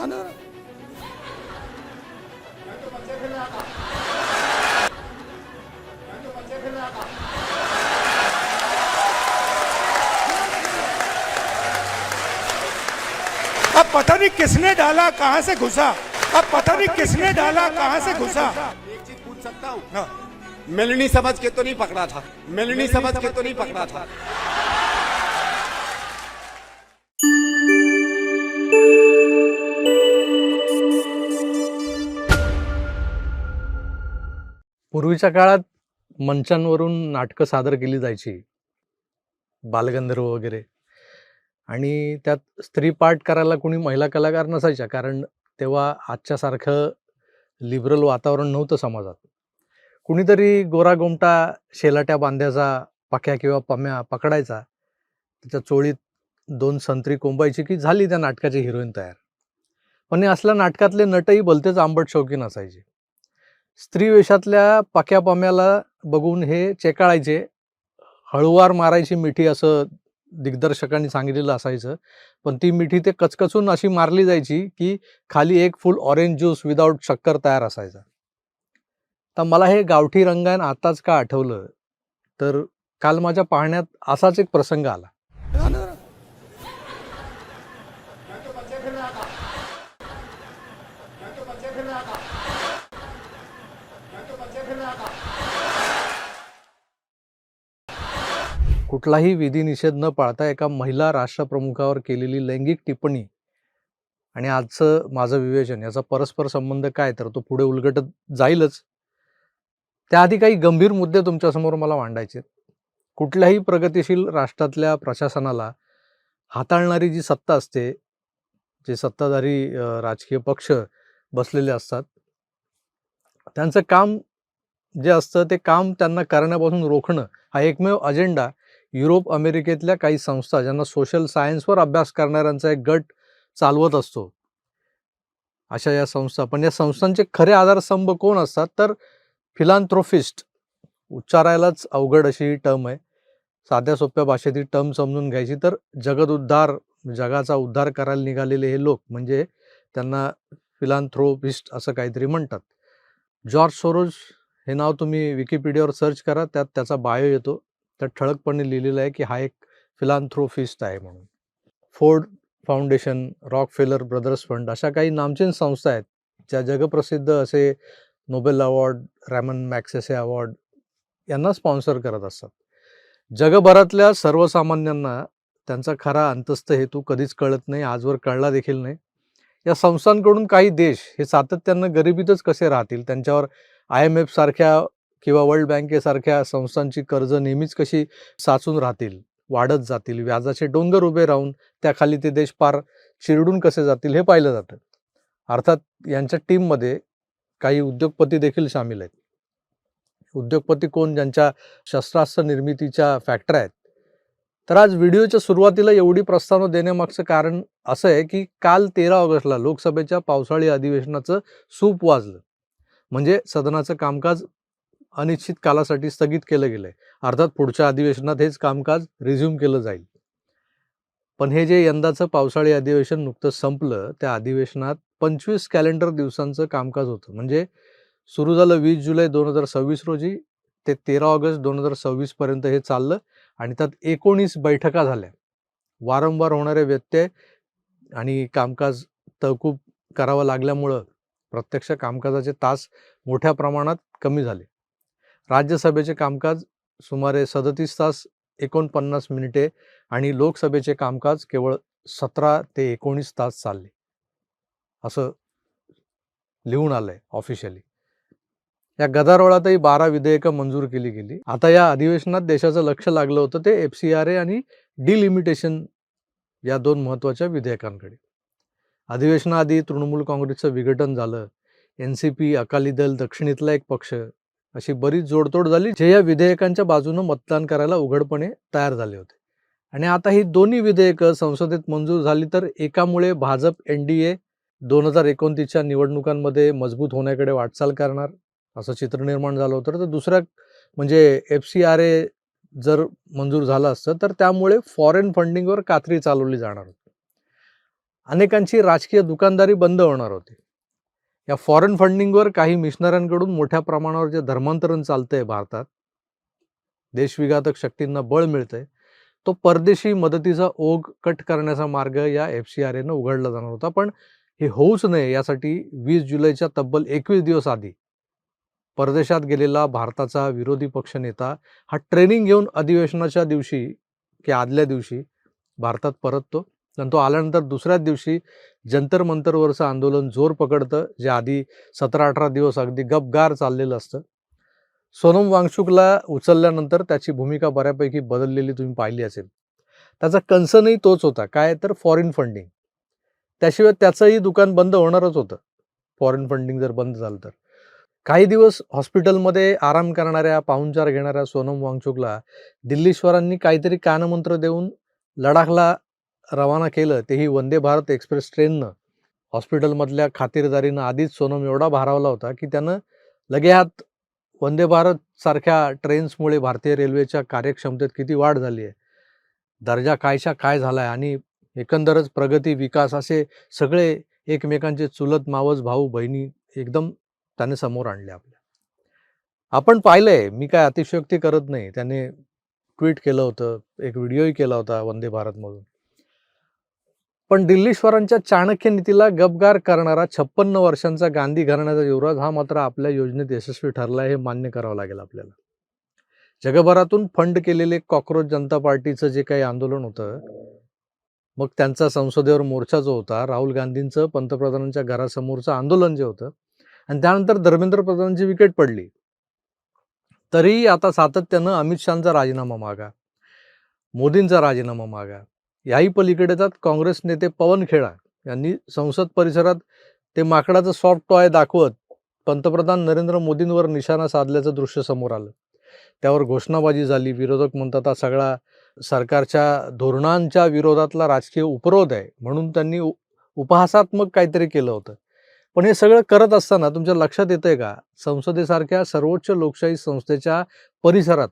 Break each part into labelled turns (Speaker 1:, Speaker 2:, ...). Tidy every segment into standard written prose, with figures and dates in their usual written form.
Speaker 1: अब पता नहीं किसने डाला, कहां से घुसा। अब पता नहीं किसने डाला, कहां से घुसा।
Speaker 2: एक चीज पूछ सकता हूँ?
Speaker 1: हाँ।
Speaker 2: मिलनी समझ के तो नहीं पकड़ा था, मिलनी समझ के तो नहीं पकड़ा था।
Speaker 3: पूर्वीच्या काळात मंचांवरून नाटकं सादर केली जायची, बालगंधर्व वगैरे, आणि त्यात स्त्री पार्ट करायला कोणी महिला कलाकार नसायच्या, कारण तेव्हा आजच्यासारखं लिबरल वातावरण नव्हतं समाजात. कुणीतरी गोरागोमटा शेलाट्या बांध्याचा पक्या किंवा पम्या पकडायचा, त्याच्या चोळीत 2 संत्री कोंबायची की झाली त्या नाटकाची हिरोईन तयार. पण हे असल्या नाटकातले नटही भलतेच आंबट शौकीन असायचे. स्त्री वेशातल्या पक्या पम्याला बघून हे चेकाळायचे, हळूवार मारायची मिठी असं दिग्दर्शकांनी सांगितलेलं असायचं. पण ती मिठी ते कचकचून अशी मारली जायची की खाली एक फुल ऑरेंज ज्यूस विदाऊट शक्कर तयार असायचा. तर मला हे गावठी रंगायन आताच का आठवलं, तर काल माझ्या पाहण्यात असाच एक प्रसंग आला. कुठलाही विधिनिषेध न पाळता एका महिला राष्ट्रप्रमुखावर केलेली लैंगिक टिप्पणी आणि आजचं माझं विवेचन याचा परस्पर संबंध काय, तर तो पुढे उलगटत जाईलच. त्याआधी काही गंभीर मुद्दे तुमच्यासमोर मला मांडायचे. कुठल्याही प्रगतिशील राष्ट्रातल्या प्रशासनाला हाताळणारी जी सत्ता असते, जे सत्ताधारी राजकीय पक्ष बसलेले असतात, त्यांचं काम जे असतं ते काम त्यांना करण्यापासून रोखणं हा एकमेव अजेंडा युरोप अमेरिकेतल्या काही संस्था, ज्यांना सोशल सायन्सवर अभ्यास करणाऱ्यांचा एक गट चालवत असतो, अशा या संस्था. पण या संस्थांचे खरे आधारस्तंभ कोण असतात, तर फिलांथ्रोपिस्ट. उच्चारायलाच अवघड अशी टर्म आहे. साध्या सोप्या भाषेत ही टर्म समजून घ्यायची तर जगाचा उद्धार करायला निघालेले हे लोक, म्हणजे त्यांना फिलांथ्रोपिस्ट असं काहीतरी म्हणतात. जॉर्ज सोरोज हे नाव तुम्ही विकिपीडियावर सर्च करा, त्यात त्याचा बायो येतो. त्यात ठळकपणे लिहिलेलं आहे की हा एक फिलांथ्रोपिस्ट आहे म्हणून. Ford Foundation, Rockefeller Brothers Fund अशा काही नामचीन संस्था आहेत, ज्या जगप्रसिद्ध असे Nobel award, Ramon Magsaysay award यांना स्पॉन्सर करत असतात. जगभरातल्या सर्वसामान्यांना त्यांचा खरा अंतस्थ हेतू कधीच कळत नाही, आजवर कळला देखील नाही. या संस्थांकडून काही देश हे सातत्यानं गरिबीतच कसे राहतील, त्यांच्यावर IMF सारख्या किंवा वर्ल्ड बँकेसारख्या संस्थांची कर्ज नेहमीच कशी साचून राहतील, वाढत जातील, व्याजाचे डोंगर उभे राहून त्याखाली ते देश पार चिरडून कसे जातील हे पाहिलं जातं. अर्थात यांच्या टीममध्ये काही उद्योगपती देखील सामील आहेत. उद्योगपती कोण? ज्यांच्या शस्त्रास्त्र निर्मितीच्या फॅक्टऱ्या आहेत. तर आज व्हिडिओच्या सुरुवातीला एवढी प्रस्तावना देण्यामागचं कारण असं आहे की काल 13 ऑगस्टला लोकसभेच्या पावसाळी अधिवेशनाचं सूप वाजलं. म्हणजे सदनाचं कामकाज अनिश्चित कालासाठी स्थगित केलं गेलंय. अर्थात पुढच्या अधिवेशनात हेच कामकाज रिझ्यूम केलं जाईल. पण हे जे यंदाचं पावसाळी अधिवेशन नुकतंच संपलं, त्या अधिवेशनात 25 कॅलेंडर दिवसांचं कामकाज होतं. म्हणजे सुरू झालं 20 जुलै 2026 रोजी ते 13 ऑगस्ट 2026 पर्यंत हे चाललं आणि त्यात 19 बैठका झाल्या. वारंवार होणारे व्यत्यय आणि कामकाज तहकूब करावं लागल्यामुळं प्रत्यक्ष कामकाजाचे तास मोठ्या प्रमाणात कमी झाले. राज्यसभेचे कामकाज सुमारे 37 तास 49 मिनिटे आणि लोकसभेचे कामकाज केवळ 17 ते 19 तास चालले, असं लिहून आलंय ऑफिशियली. या गदारोळातही 12 विधेयकं मंजूर केली गेली. आता या अधिवेशनात देशाचं लक्ष लागलं होतं ते FCRA आणि डिलिमिटेशन या 2 महत्त्वाच्या विधेयकांकडे. अधिवेशनाआधी तृणमूल काँग्रेसचं विघटन झालं. NCP, अकाली दल, दक्षिणेतला एक पक्ष अशी बरीच जोडतोड झाली, जे या विधेयकांच्या बाजूनं मतदान करायला उघडपणे तयार झाले होते. आणि आता ही दोन्ही विधेयकं संसदेत मंजूर झाली तर एकामुळे भाजप NDA 2029च्या निवडणुकांमध्ये मजबूत होण्याकडे वाटचाल करणार असं चित्र निर्माण झालं होतं. तर दुसऱ्या म्हणजे FCRA जर मंजूर झालं असतं तर त्यामुळे फॉरेन फंडिंगवर कात्री चालवली जाणार होती. अनेकांची राजकीय दुकानदारी बंद होणार होती. या फॉरेन फंडिंगवर काही मिशनऱ्यांकडून मोठ्या प्रमाणावर जे धर्मांतरण चालतंय भारतात, देशविघातक शक्तींना बळ मिळतंय, तो परदेशी मदतीचा ओघ कट करण्याचा मार्ग या FCRAनं उघडला जाणार होता. पण हे होऊच नये यासाठी 20 जुलैच्या तब्बल 21 दिवस आधी परदेशात गेलेला भारताचा विरोधी पक्षनेता हा ट्रेनिंग घेऊन अधिवेशनाच्या दिवशी की आदल्या दिवशी भारतात परततो. आणि तो आल्यानंतर दुसऱ्याच दिवशी जंतर मंतरवरचं आंदोलन जोर पकडतं, जे आधी 17-18 दिवस अगदी गपगार चाललेलं असतं. सोनम वांगचुकला उचलल्यानंतर त्याची भूमिका बऱ्यापैकी बदललेली तुम्ही पाहिली असेल. त्याचा कन्सर्नही तोच होता, काय तर फॉरेन फंडिंग. त्याशिवाय त्याचंही दुकान बंद होणारच होतं, फॉरेन फंडिंग जर बंद झालं तर. काही दिवस हॉस्पिटलमध्ये आराम करणाऱ्या, पाहुणचार घेणाऱ्या सोनम वांगचुकला दिल्लीश्वरांनी काहीतरी कानमंत्र देऊन लडाखला रवाना केलं, तेही वंदे भारत एक्सप्रेस ट्रेननं. हॉस्पिटलमधल्या खातिरदारीनं आधीच सोनम एवढा भारावला होता की त्यानं लगेच वंदे भारत सारख्या ट्रेन्समुळे भारतीय रेल्वेच्या कार्यक्षमतेत किती वाढ झाली आहे, दर्जा कायच्या काय झाला आहे आणि एकंदरच प्रगती, विकास असे सगळे एकमेकांचे चुलत मावस भाऊ बहिणी एकदम त्याने समोर आणले आपल्या. आपण पाहिलंय, मी काय अतिशयोक्ती करत नाही. त्याने ट्विट केलं होतं, एक व्हिडिओही केला होता वंदे भारतमधून. पण दिल्लीश्वरांच्या चाणक्य नीतीला गपगार करणारा 56 वर्षांचा गांधी घराण्याचा युवराज हा मात्र आपल्या योजनेत यशस्वी ठरला, हे मान्य करावं लागेल आपल्याला. जगभरातून फंड केलेले कॉकरोच जनता पार्टीचं जे काही आंदोलन होतं, मग त्यांचा संसदेवर मोर्चा जो होता, राहुल गांधींचं पंतप्रधानांच्या घरासमोरचं आंदोलन जे होतं, आणि त्यानंतर धर्मेंद्र प्रधानांची विकेट पडली, तरीही आता सातत्यानं अमित शहाचा राजीनामा मागा, मोदींचा राजीनामा मागा. याही पलीकडे जात काँग्रेस नेते पवन खेडा यांनी संसद परिसरात ते माकडाचं सॉफ्ट टॉय दाखवत पंतप्रधान नरेंद्र मोदींवर निशाणा साधल्याचं दृश्य समोर आलं. त्यावर घोषणाबाजी झाली. विरोधक म्हणतात हा सगळा सरकारच्या धोरणांच्या विरोधातला राजकीय उपरोध आहे, म्हणून त्यांनी उपहासात्मक काहीतरी केलं होतं. पण हे सगळं करत असताना तुमच्या लक्षात येतंय का, संसदेसारख्या सर्वोच्च लोकशाही संस्थेच्या परिसरात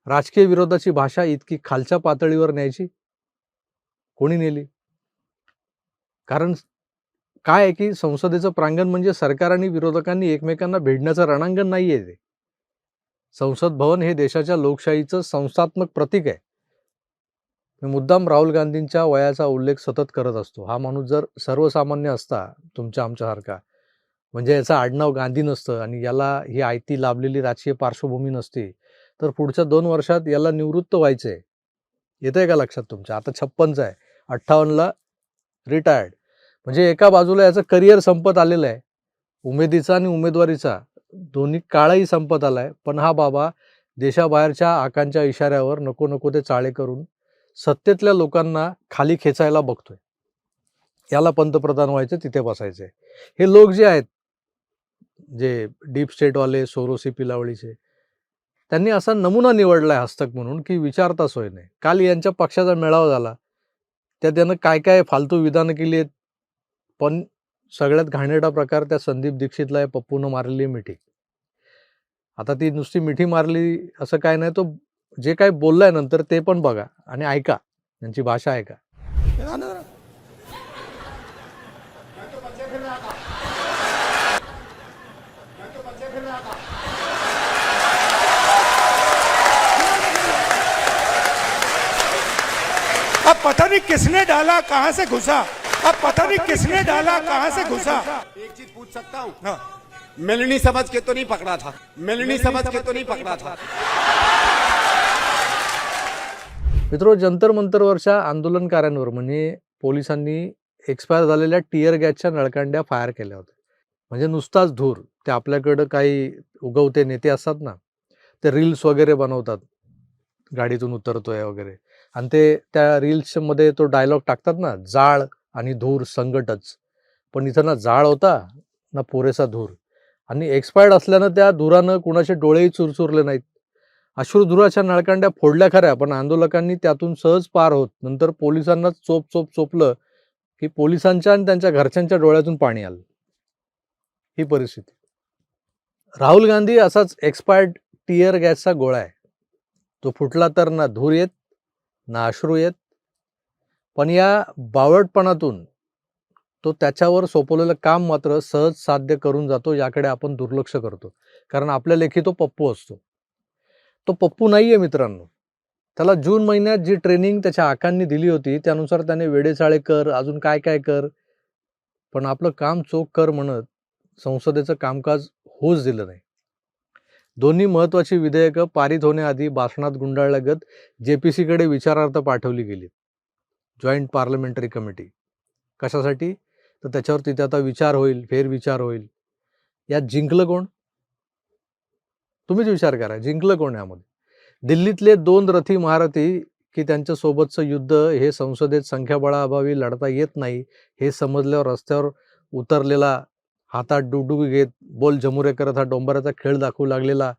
Speaker 3: राजकीय विरोधाची भाषा इतकी खालच्या पातळीवर न्यायची कोणी नेली? कारण काय आहे की संसदेचं प्रांगण म्हणजे सरकार आणि विरोधकांनी एकमेकांना भिडण्याचं रणांगण नाहीये ते. संसद भवन हे देशाच्या लोकशाहीचं संस्थात्मक प्रतीक आहे. मी मुद्दाम राहुल गांधींच्या वयाचा उल्लेख सतत करत असतो. हा माणूस जर सर्वसामान्य असता, तुमच्या आमच्यासारखा, म्हणजे याचं आडनाव गांधी नसतं आणि याला ही आयती लाभलेली राजकीय पार्श्वभूमी नसती, तर पुढच्या 2 वर्षात याला निवृत्त व्हायचंय. येतंय का लक्षात तुमच्या? आता 56चा आहे, 58ला रिटायर्ड. म्हणजे एका बाजूला याचं करिअर संपत आलेलं आहे, उमेदीचा आणि उमेदवारीचा दोन्ही काळही संपत आलाय. पण हा बाबा देशाबाहेरच्या आकांच्या इशाऱ्यावर नको नको ते चाळे करून सत्तेतल्या लोकांना खाली खेचायला बघतोय. याला पंतप्रधान व्हायचं, तिथे बसायचंय. हे लोक जे आहेत, जे डीप स्टेटवाले, सोरोसी पिलावळीचे, त्यांनी असा नमुना निवडलाय हस्तक म्हणून की विचारता सोय नाही. काल यांच्या पक्षाचा मेळावा झाला, त्यात त्यानं काय काय फालतू विधानं केली आहेत. पण सगळ्यात घाणेरडा प्रकार त्या संदीप दीक्षितला आहे, पप्पूनं मारलेली मिठी. आता ती नुसती मिठी मारली असं काय नाही, तो जे काय बोललाय नंतर ते पण बघा आणि ऐका, त्यांची भाषा ऐका.
Speaker 1: अब पता नहीं किसने डाला, कहां से घुसा, अब पता नहीं किसने डाला, कहां से घुसा.
Speaker 2: एक चीज पूछ सकता हूँ?
Speaker 1: हाँ.
Speaker 2: मिलनी समझ के तो नहीं पकड़ा था, मिलनी समझ के तो नहीं पकड़ा था.
Speaker 3: मित्रो, जंतर मंतरवरच्या आंदोलनकाऱ्यांवर म्हणजे पोलिसांनी एक्सपायर झालेल्या टियर गॅसच्या नळकांड्या फायर केल्या होत्या. म्हणजे नुसताच धूर. ते आपल्याकडं काही उगवते नेते असतात ना, ते रील्स वगैरे बनवतात, गाडीतून उतरतोय वगैरे, आणि ते त्या रील्समध्ये तो डायलॉग टाकतात ना, जाळ आणि धूर संगटच. पण इथं ना जाळ होता ना पुरेसा धूर, आणि एक्सपायर्ड असल्यानं त्या धुरानं कुणाचे डोळेही चुरचुरले नाहीत. अश्रुधुराच्या नळकांड्या फोडल्या खऱ्या, पण आंदोलकांनी त्यातून सहज पार होत नंतर पोलिसांना चोपलं की पोलिसांच्या आणि त्यांच्या घरच्यांच्या डोळ्यातून पाणी आलं. ही परिस्थिती. राहुल गांधी असाच एक्सपायर्ड टियर गॅसचा गोळा आहे. तो फुटला तर ना धूर येत ना अश्रू येत, पण या बावळटपणातून तो त्याच्यावर सोपवलेलं काम मात्र सहज साध्य करून जातो, याकडे आपण दुर्लक्ष करतो. कारण आपल्या लेखी तो पप्पू असतो. तो पप्पू नाहीये मित्रांनो. त्याला जून महिन्यात जी ट्रेनिंग त्याच्या आकांनी दिली होती, त्यानुसार त्याने वेडेचाळे कर, अजून काय काय कर, पण आपलं काम चोख कर म्हणत संसदेचं कामकाज होऊच दिलं नाही. दोन्ही महत्वाची विधेयकं पारित होण्याआधी भाषणात गुंडाळल्यागत JPC-कडे विचारार्थ पाठवली गेली. Joint parliamentary committee. कशासाठी? तर त्याच्यावर तिथे आता विचार होईल, फेरविचार होईल. यात जिंकलं कोण? तुम्हीच विचार करा, जिंकलं कोण यामध्ये? दिल्लीतले 2 रथी महारथी की त्यांच्या सोबतचं युद्ध हे संसदेत संख्याबळाअभावी लढता येत नाही, हे समजल्यावर रस्त्यावर उतरलेला, हातात डुगडुगी घेत बोल जमुरे करत हा डोंबराचा खेळ दाखवू लागलेला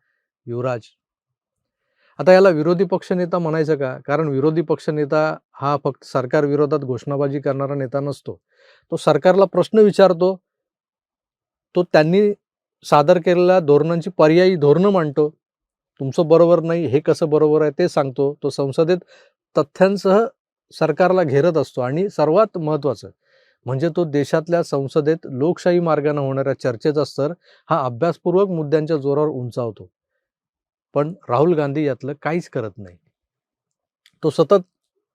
Speaker 3: युवराज. आता याला विरोधी पक्षनेता म्हणायचं का? कारण विरोधी पक्षनेता हा फक्त सरकार विरोधात घोषणाबाजी करणारा नेता नसतो. तो सरकारला प्रश्न विचारतो, तो त्यांनी सादर केलेल्या धोरणांची पर्यायी धोरणं मांडतो. तुमचं बरोबर नाही, हे कसं बरोबर आहे ते सांगतो. तो संसदेत तथ्यांसह सरकारला घेरत असतो आणि सर्वात महत्त्वाचं म्हणजे तो देशातल्या संसदेत लोकशाही मार्गाने होणाऱ्या चर्चेचा स्तर हा अभ्यासपूर्वक मुद्द्यांच्या जोरावर उंचावतो. पण राहुल गांधी यातलं काहीच करत नाही. तो सतत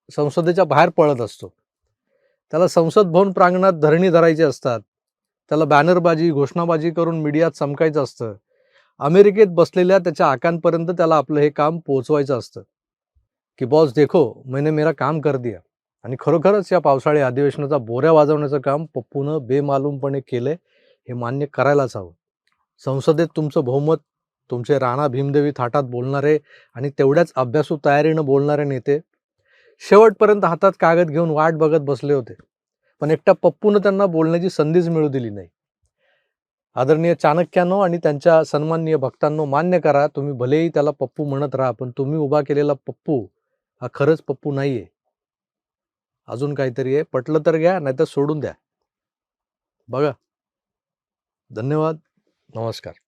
Speaker 3: संसदेच्या बाहेर पळत असतो. त्याला संसद भवन प्रांगणात धरणी धरायची असतात. त्याला बॅनरबाजी, घोषणाबाजी करून मीडियात चमकायचं असतं. अमेरिकेत बसलेल्या त्याच्या आकांपर्यंत त्याला आपलं हे काम पोहोचवायचं असतं की बॉस देखो मैंने मेरा काम कर दिया. आणि खरोखरच या पावसाळी अधिवेशनाचा बोऱ्या वाजवण्याचं काम पप्पूनं बेमालूमपणे केलंय, हे मान्य करायलाच हवं. संसदेत तुमचं बहुमत, तुमचे राणा भीमदेवी थाटात बोलणारे आणि तेवढ्याच अभ्यासू तयारीनं बोलणारे नेते शेवटपर्यंत हातात कागद घेऊन वाट बघत बसले होते, पण एकट्या पप्पूनं त्यांना बोलण्याची संधीच मिळू दिली नाही. आदरणीय चाणक्यांनो आणि त्यांच्या सन्माननीय भक्तांनो, मान्य करा, तुम्ही भलेही त्याला पप्पू म्हणत राहा, पण तुम्ही उभा केलेला पप्पू हा खरंच पप्पू नाहीये. अजून काहीतरी आहे. पटलं तर घ्या, नाहीतर सोडून द्या. बघा. धन्यवाद. नमस्कार.